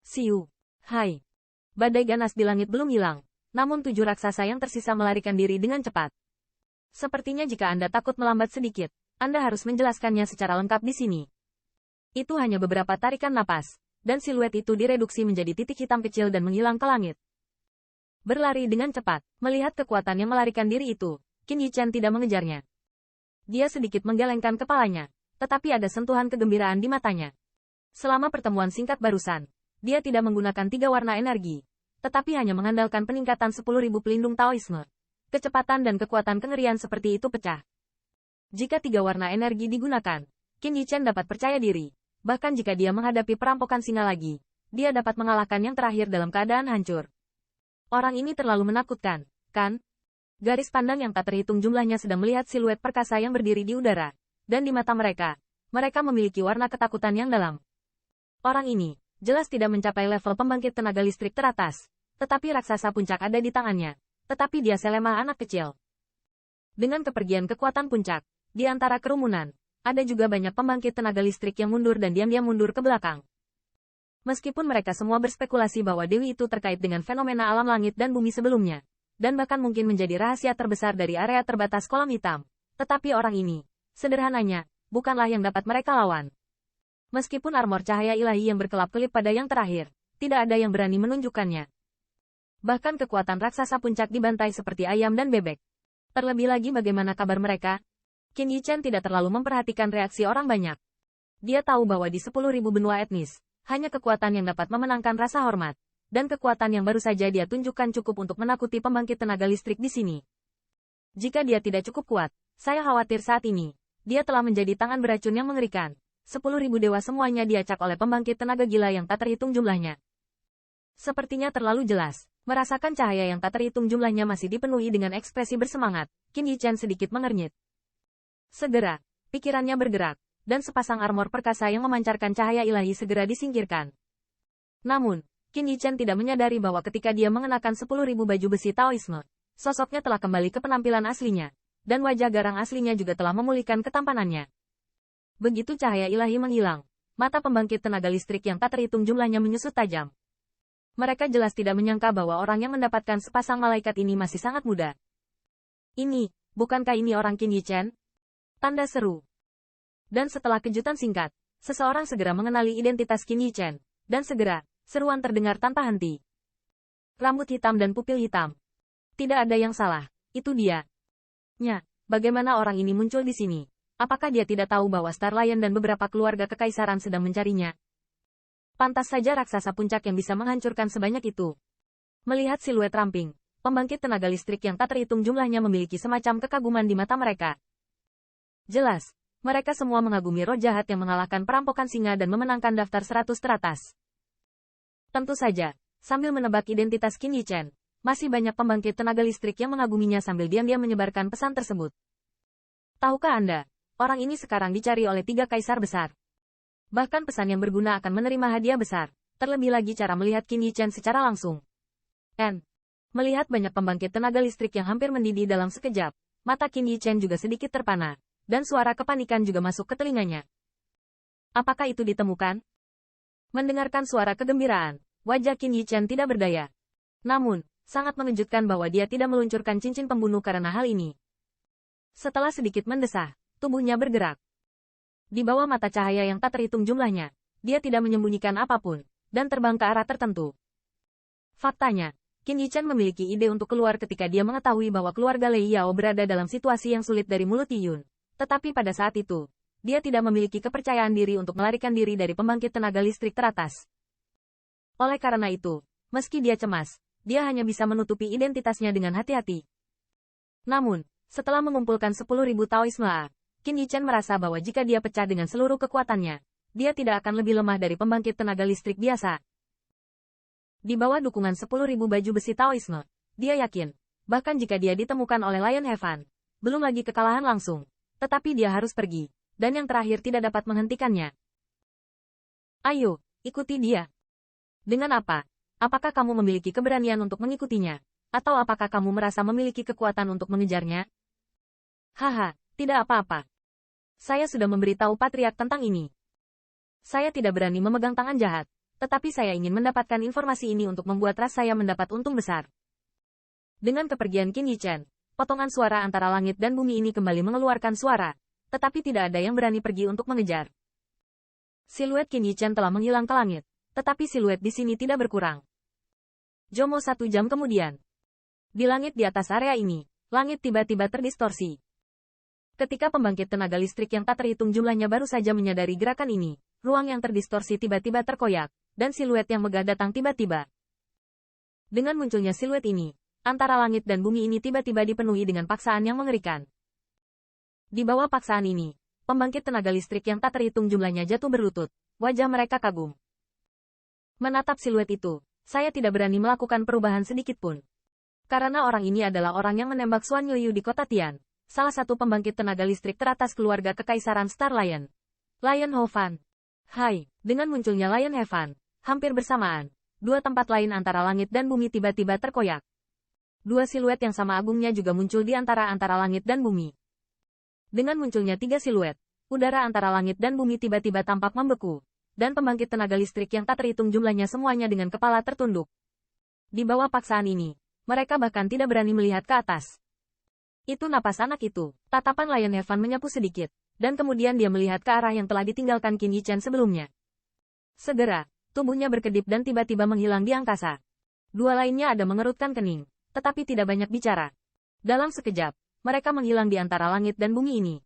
Siu. Hai. Badai ganas di langit belum hilang, namun 7 raksasa yang tersisa melarikan diri dengan cepat. Sepertinya jika Anda takut melambat sedikit, Anda harus menjelaskannya secara lengkap di sini. Itu hanya beberapa tarikan napas, dan siluet itu direduksi menjadi titik hitam kecil dan menghilang ke langit. Berlari dengan cepat, melihat kekuatan yang melarikan diri itu, Qin Yichen tidak mengejarnya. Dia sedikit menggelengkan kepalanya, tetapi ada sentuhan kegembiraan di matanya. Selama pertemuan singkat barusan, dia tidak menggunakan 3 warna energi, tetapi hanya mengandalkan peningkatan 10.000 pelindung Taoisme. Kecepatan dan kekuatan kengerian seperti itu pecah. Jika 3 warna energi digunakan, Qin Yichen dapat percaya diri. Bahkan jika dia menghadapi perampokan singa lagi, dia dapat mengalahkan yang terakhir dalam keadaan hancur. Orang ini terlalu menakutkan, kan? Garis pandang yang tak terhitung jumlahnya sedang melihat siluet perkasa yang berdiri di udara. Dan di mata mereka memiliki warna ketakutan yang dalam. Orang ini jelas tidak mencapai level pembangkit tenaga listrik teratas, tetapi raksasa puncak ada di tangannya. Tetapi dia selemah anak kecil. Dengan kepergian kekuatan puncak, di antara kerumunan, ada juga banyak pembangkit tenaga listrik yang mundur dan diam-diam mundur ke belakang. Meskipun mereka semua berspekulasi bahwa Dewi itu terkait dengan fenomena alam langit dan bumi sebelumnya, dan bahkan mungkin menjadi rahasia terbesar dari area terbatas kolam hitam, tetapi orang ini, sederhananya, bukanlah yang dapat mereka lawan. Meskipun armor cahaya ilahi yang berkelap-kelip pada yang terakhir, tidak ada yang berani menunjukkannya. Bahkan kekuatan raksasa puncak dibantai seperti ayam dan bebek. Terlebih lagi bagaimana kabar mereka? Qin Yichen tidak terlalu memperhatikan reaksi orang banyak. Dia tahu bahwa di 10.000 benua etnis, hanya kekuatan yang dapat memenangkan rasa hormat, dan kekuatan yang baru saja dia tunjukkan cukup untuk menakuti pembangkit tenaga listrik di sini. Jika dia tidak cukup kuat, saya khawatir saat ini, dia telah menjadi tangan beracun yang mengerikan. 10.000 dewa semuanya diacak oleh pembangkit tenaga gila yang tak terhitung jumlahnya. Sepertinya terlalu jelas. Merasakan cahaya yang tak terhitung jumlahnya masih dipenuhi dengan ekspresi bersemangat, Qin Yichen sedikit mengernyit. Segera, pikirannya bergerak, dan sepasang armor perkasa yang memancarkan cahaya ilahi segera disingkirkan. Namun, Qin Yichen tidak menyadari bahwa ketika dia mengenakan 10.000 baju besi Taoisme, sosoknya telah kembali ke penampilan aslinya, dan wajah garang aslinya juga telah memulihkan ketampanannya. Begitu cahaya ilahi menghilang, mata pembangkit tenaga listrik yang tak terhitung jumlahnya menyusut tajam. Mereka jelas tidak menyangka bahwa orang yang mendapatkan sepasang malaikat ini masih sangat muda. Ini, bukankah ini orang Qin Yichen? Tanda seru. Dan setelah kejutan singkat, seseorang segera mengenali identitas Qin Yichen, dan segera, seruan terdengar tanpa henti. Rambut hitam dan pupil hitam. Tidak ada yang salah, itu dia. Nya, bagaimana orang ini muncul di sini? Apakah dia tidak tahu bahwa Star Lion dan beberapa keluarga kekaisaran sedang mencarinya? Pantas saja raksasa puncak yang bisa menghancurkan sebanyak itu. Melihat siluet ramping, pembangkit tenaga listrik yang tak terhitung jumlahnya memiliki semacam kekaguman di mata mereka. Jelas, mereka semua mengagumi roh jahat yang mengalahkan perampokan singa dan memenangkan daftar 100 teratas. Tentu saja, sambil menebak identitas Qin Yichen, masih banyak pembangkit tenaga listrik yang mengaguminya sambil diam-diam menyebarkan pesan tersebut. Tahukah Anda, orang ini sekarang dicari oleh 3 kaisar besar. Bahkan pesan yang berguna akan menerima hadiah besar, terlebih lagi cara melihat Qin Yichen secara langsung. Melihat banyak pembangkit tenaga listrik yang hampir mendidih dalam sekejap, mata Qin Yichen juga sedikit terpana, dan suara kepanikan juga masuk ke telinganya. Apakah itu ditemukan? Mendengarkan suara kegembiraan, wajah Qin Yichen tidak berdaya. Namun, sangat mengejutkan bahwa dia tidak meluncurkan cincin pembunuh karena hal ini. Setelah sedikit mendesah, tubuhnya bergerak. Di bawah mata cahaya yang tak terhitung jumlahnya, dia tidak menyembunyikan apapun, dan terbang ke arah tertentu. Faktanya, Qin Yichen memiliki ide untuk keluar ketika dia mengetahui bahwa keluarga Lei Yao berada dalam situasi yang sulit dari mulut Yiyun. Tetapi pada saat itu, dia tidak memiliki kepercayaan diri untuk melarikan diri dari pembangkit tenaga listrik teratas. Oleh karena itu, meski dia cemas, dia hanya bisa menutupi identitasnya dengan hati-hati. Namun, setelah mengumpulkan 10.000 Taoisme, Qin Yichen merasa bahwa jika dia pecah dengan seluruh kekuatannya, dia tidak akan lebih lemah dari pembangkit tenaga listrik biasa. Di bawah dukungan 10.000 baju besi Taoisme, dia yakin, bahkan jika dia ditemukan oleh Lion Heaven, belum lagi kekalahan langsung, tetapi dia harus pergi, dan yang terakhir tidak dapat menghentikannya. Ayo, ikuti dia. Dengan apa? Apakah kamu memiliki keberanian untuk mengikutinya? Atau apakah kamu merasa memiliki kekuatan untuk mengejarnya? Haha, tidak apa-apa. Saya sudah memberitahu Patriark tentang ini. Saya tidak berani memegang tangan jahat, Tetapi saya ingin mendapatkan informasi ini untuk membuat ras saya mendapat untung besar. Dengan kepergian Qin Yichen, potongan suara antara langit dan bumi ini kembali mengeluarkan suara, tetapi tidak ada yang berani pergi untuk mengejar. Siluet Qin Yichen telah menghilang ke langit, tetapi siluet di sini tidak berkurang. Jomo 1 jam kemudian. Di langit di atas area ini, langit tiba-tiba terdistorsi. Ketika pembangkit tenaga listrik yang tak terhitung jumlahnya baru saja menyadari gerakan ini, ruang yang terdistorsi tiba-tiba terkoyak, dan siluet yang megah datang tiba-tiba. Dengan munculnya siluet ini, antara langit dan bumi ini tiba-tiba dipenuhi dengan paksaan yang mengerikan. Di bawah paksaan ini, pembangkit tenaga listrik yang tak terhitung jumlahnya jatuh berlutut, wajah mereka kagum. Menatap siluet itu, saya tidak berani melakukan perubahan sedikit pun. Karena orang ini adalah orang yang menembak Xuan Yuyu di kota Tian, salah satu pembangkit tenaga listrik teratas keluarga Kekaisaran Star Lion. Lion Ho Fan. Hai, dengan munculnya Lion He Fan, hampir bersamaan, dua tempat lain antara langit dan bumi tiba-tiba terkoyak. Dua siluet yang sama agungnya juga muncul di antara langit dan bumi. Dengan munculnya tiga siluet, udara antara langit dan bumi tiba-tiba tampak membeku, dan pembangkit tenaga listrik yang tak terhitung jumlahnya semuanya dengan kepala tertunduk. Di bawah paksaan ini, mereka bahkan tidak berani melihat ke atas. Itu napas anak itu. Tatapan Lion He Fan menyapu sedikit, dan kemudian dia melihat ke arah yang telah ditinggalkan Qin Yichen sebelumnya. Segera, tubuhnya berkedip dan tiba-tiba menghilang di angkasa. Dua lainnya ada mengerutkan kening, tetapi tidak banyak bicara. Dalam sekejap, mereka menghilang di antara langit dan bumi ini.